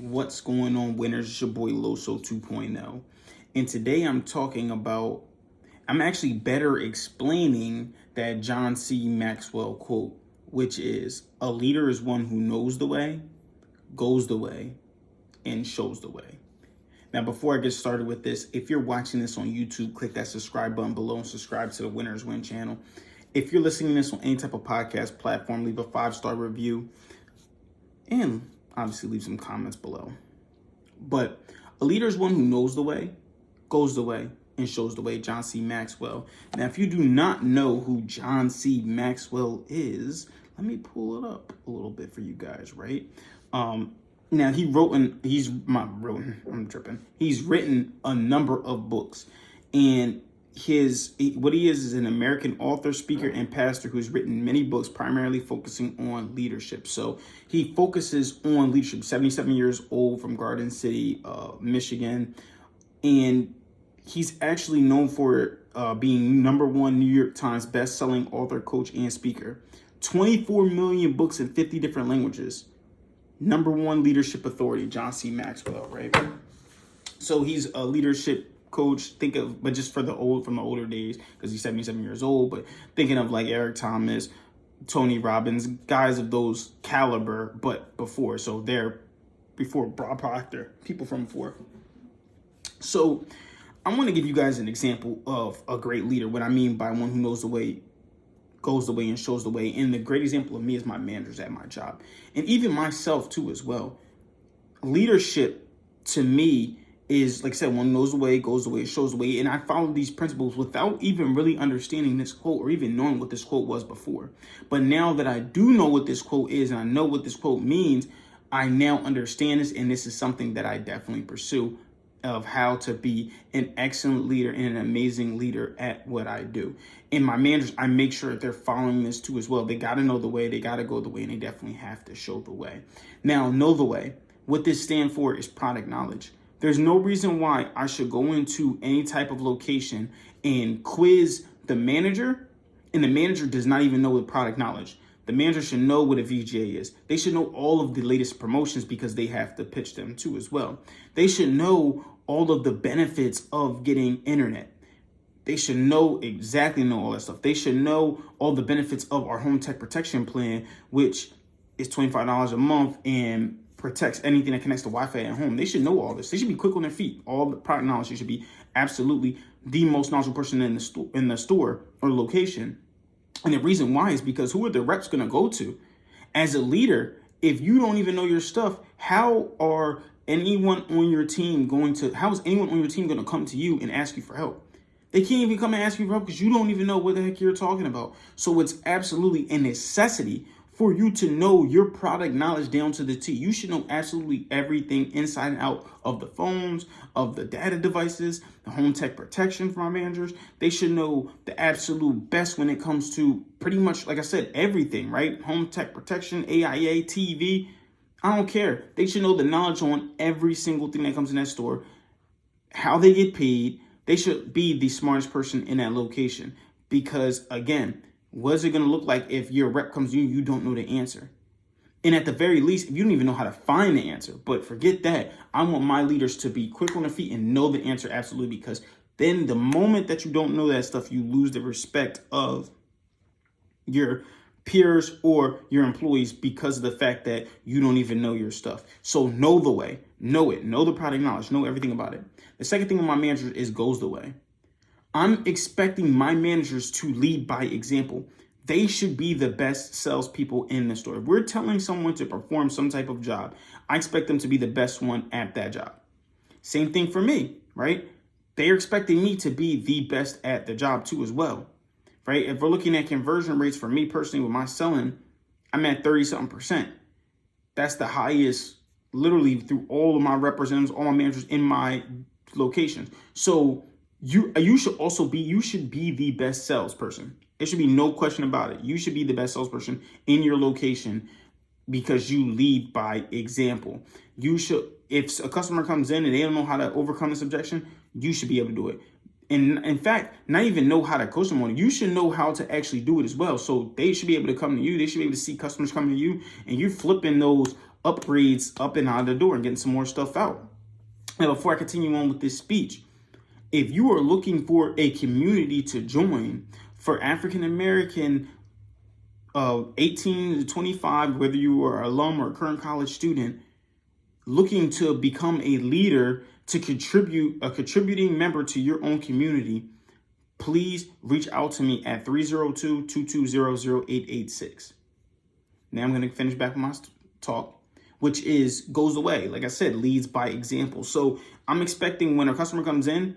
What's going on, winners? It's your boy Loso 2.0. And today I'm actually better explaining that John C Maxwell quote, which is, a leader is one who knows the way, goes the way, and shows the way. Now, before I get started with this, if you're watching this on YouTube, click that subscribe button below and subscribe to the Winners Win channel. If you're listening to this on any type of podcast platform, leave a 5-star review and obviously leave some comments below. But a leader is one who knows the way, goes the way, and shows the way. John C Maxwell. Now, if you do not know who John C Maxwell is, let me pull it up a little bit for you guys, right? Now, he's written a number of books, and what he is an American author, speaker, and pastor who's written many books, primarily focusing on leadership. So he focuses on leadership. 77 years old, from Garden City, Michigan, and he's actually known for being #1 New York Times best-selling author, coach, and speaker. 24 million books in 50 different languages. #1 leadership authority, John C Maxwell, right? So he's a leadership coach, but just from the older days, because he's 77 years old, but thinking of like Eric Thomas, Tony Robbins, guys of those caliber, but before. So they're before Bob Proctor, people from before. So I want to give you guys an example of a great leader. What I mean by one who knows the way, goes the way, and shows the way. And the great example of me is my managers at my job, and even myself too as well. Leadership to me is, like I said, one knows the way, goes the way, shows the way. And I follow these principles without even really understanding this quote or even knowing what this quote was before. But now that I do know what this quote is and I know what this quote means, I now understand this, and this is something that I definitely pursue, of how to be an excellent leader and an amazing leader at what I do. And my managers, I make sure that they're following this too as well. They got to know the way, they got to go the way, and they definitely have to show the way. Now, know the way. What this stands for is product knowledge. There's no reason why I should go into any type of location and quiz the manager, and the manager does not even know the product knowledge. The manager should know what a VGA is. They should know all of the latest promotions because they have to pitch them too as well. They should know all of the benefits of getting internet. They should know all that stuff. They should know all the benefits of our home tech protection plan, which is $25 a month and protects anything that connects to Wi-Fi at home. They should know all this. They should be quick on their feet. All the product knowledge. They should be absolutely the most knowledgeable person in the store or location. And the reason why is because who are the reps going to go to? As a leader, if you don't even know your stuff, how is anyone on your team going to come to you and ask you for help? They can't even come and ask you for help because you don't even know what the heck you're talking about. So it's absolutely a necessity for you to know your product knowledge down to the T. You should know absolutely everything inside and out of the phones, of the data devices, the home tech protection for our managers. They should know the absolute best when it comes to pretty much, like I said, everything, right? Home tech protection, AIA, TV. I don't care. They should know the knowledge on every single thing that comes in that store, how they get paid. They should be the smartest person in that location because, again, what is it going to look like if your rep comes to you, you don't know the answer? And at the very least, if you don't even know how to find the answer, but forget that. I want my leaders to be quick on their feet and know the answer absolutely, because then the moment that you don't know that stuff, you lose the respect of your peers or your employees because of the fact that you don't even know your stuff. So know the way, know it, know the product knowledge, know everything about it. The second thing with my managers is goes the way. I'm expecting my managers to lead by example. They should be the best salespeople in the store. If we're telling someone to perform some type of job, I expect them to be the best one at that job. Same thing for me, right? They're expecting me to be the best at the job too as well, right? If we're looking at conversion rates for me personally with my selling, I'm at 30-something%. That's the highest literally through all of my representatives, all my managers in my locations. So you should be the best salesperson. There should be no question about it. You should be the best salesperson in your location because you lead by example. If a customer comes in and they don't know how to overcome this objection, you should be able to do it. And in fact, not even know how to coach them on it. You should know how to actually do it as well. So they should be able to come to you. They should be able to see customers coming to you, and you're flipping those upgrades up and out of the door and getting some more stuff out. Now, before I continue on with this speech, if you are looking for a community to join for African American 18 to 25, whether you are an alum or a current college student, looking to become a leader, to contribute, a contributing member to your own community, please reach out to me at 302-220-0886. Now I'm going to finish back my talk, which goes away. Like I said, leads by example. So I'm expecting when a customer comes in,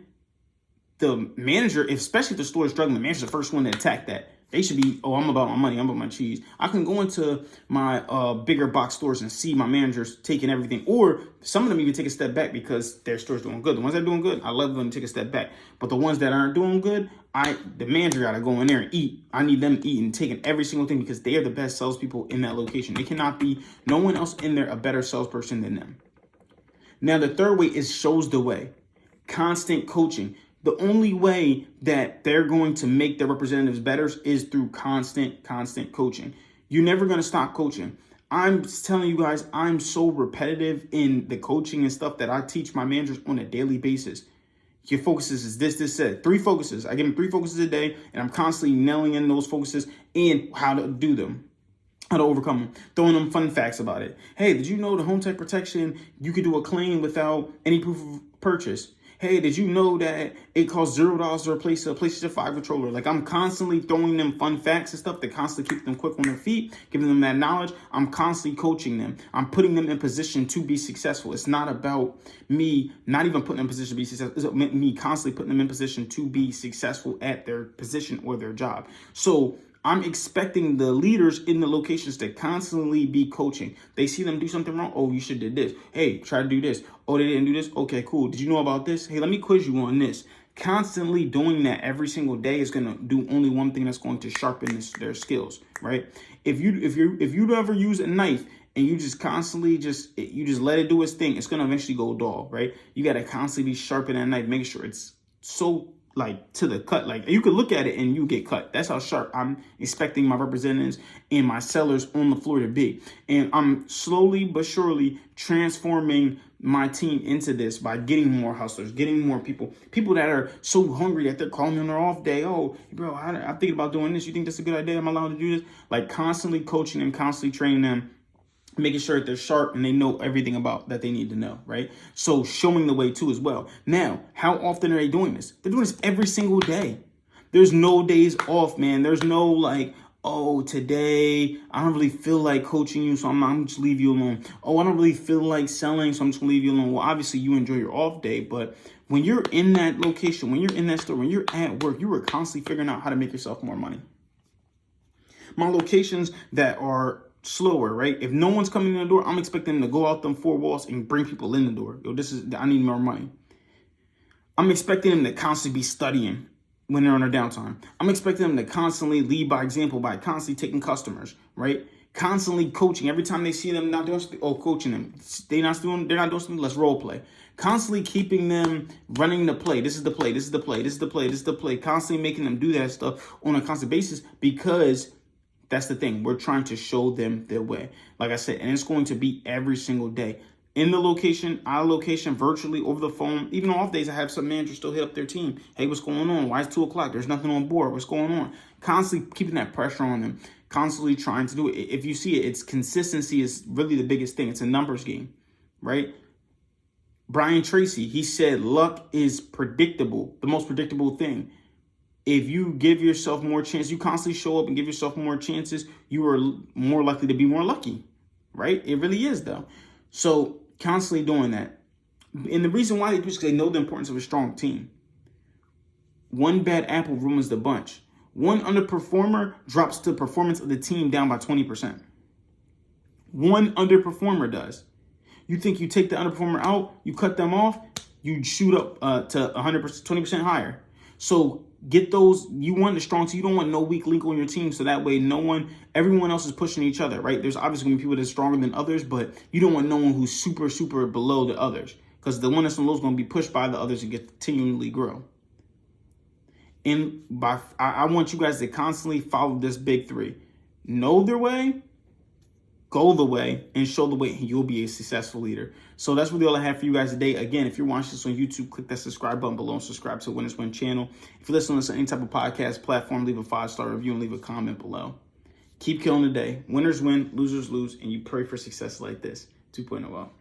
the manager, especially if the store is struggling, the manager's the first one to attack that. They should be, oh, I'm about my money, I'm about my cheese. I can go into my bigger box stores and see my managers taking everything, or some of them even take a step back because their store's doing good. The ones that are doing good, I love them to take a step back. But the ones that aren't doing good, the manager got to go in there and eat. I need them eating, taking every single thing, because they are the best salespeople in that location. They cannot be, no one else in there a better salesperson than them. Now, the third way is shows the way. Constant coaching. The only way that they're going to make their representatives better is through constant coaching. You're never going to stop coaching. I'm telling you guys, I'm so repetitive in the coaching and stuff that I teach my managers on a daily basis. Your focuses is this, said. 3 focuses. I give them 3 focuses a day, and I'm constantly nailing in those focuses and how to do them, how to overcome them, throwing them fun facts about it. Hey, did you know the home tech protection, you could do a claim without any proof of purchase? Hey, did you know that it costs $0 to replace a PlayStation 5 controller? Like, I'm constantly throwing them fun facts and stuff that constantly keep them quick on their feet, giving them that knowledge. I'm constantly coaching them. I'm putting them in position to be successful. It's not about me not even putting them in position to be successful. It's about me constantly putting them in position to be successful at their position or their job. So I'm expecting the leaders in the locations to constantly be coaching. They see them do something wrong. Oh, you should do this. Hey, try to do this. Oh, they didn't do this. Okay, cool. Did you know about this? Hey, let me quiz you on this. Constantly doing that every single day is going to do only one thing, that's going to sharpen their skills, right? If you ever use a knife and you just constantly let it do its thing, it's going to eventually go dull, right? You got to constantly be sharpening that knife, making sure it's so like to the cut. Like, you could look at it and you get cut. That's how sharp I'm expecting my representatives and my sellers on the floor to be. And I'm slowly but surely transforming my team into this by getting more hustlers, getting more people that are so hungry that they're calling me on their off day. Oh, bro, I'm thinking about doing this. You think that's a good idea? I'm allowed to do this? Like, constantly coaching them, constantly training them, making sure that they're sharp and they know everything about that they need to know, right? So showing the way too as well. Now, how often are they doing this? They're doing this every single day. There's no days off, man. There's no like, oh, today I don't really feel like coaching you, so I'm just leave you alone. Oh, I don't really feel like selling, so I'm just gonna leave you alone. Well, obviously you enjoy your off day, but when you're in that location, when you're in that store, when you're at work, you are constantly figuring out how to make yourself more money. My locations that are slower, right? If no one's coming in the door, I'm expecting them to go out them 4 walls and bring people in the door. Yo, I need more money. I'm expecting them to constantly be studying when they're on their downtime. I'm expecting them to constantly lead by example by constantly taking customers, right? Constantly coaching. Every time they see them not doing something, coaching them. They're not doing something, let's role play. Constantly keeping them running the play. This is the play, this is the play, this is the play, this is the play. Constantly making them do that stuff on a constant basis, because that's the thing. We're trying to show them their way. Like I said, and it's going to be every single day. In the location, our location, virtually, over the phone. Even on off days, I have some managers still hit up their team. Hey, what's going on? Why is 2 o'clock? There's nothing on board. What's going on? Constantly keeping that pressure on them. Constantly trying to do it. If you see it, it's consistency is really the biggest thing. It's a numbers game, right? Brian Tracy, he said luck is predictable, the most predictable thing. If you give yourself more chances, you constantly show up and give yourself more chances, you are more likely to be more lucky, right? It really is, though. So constantly doing that. And the reason why they do is because they know the importance of a strong team. One bad apple ruins the bunch. One underperformer drops the performance of the team down by 20%. One underperformer does. You think you take the underperformer out, you cut them off, you shoot up to 100%, 20% higher. So get those. You want the strong team. You don't want no weak link on your team. So that way, everyone else is pushing each other, right? There's obviously going to be people that's stronger than others, but you don't want no one who's super, super below the others, because the one that's low is going to be pushed by the others and continually grow. And I want you guys to constantly follow this big 3. Know their way, go the way and show the way, and you'll be a successful leader. So that's really all I have for you guys today. Again, if you're watching this on YouTube, click that subscribe button below and subscribe to Winners Win channel. If you're listening to any type of podcast platform, leave a 5-star review and leave a comment below. Keep killing the day. Winners win, losers lose, and you pray for success like this. 2.0 out.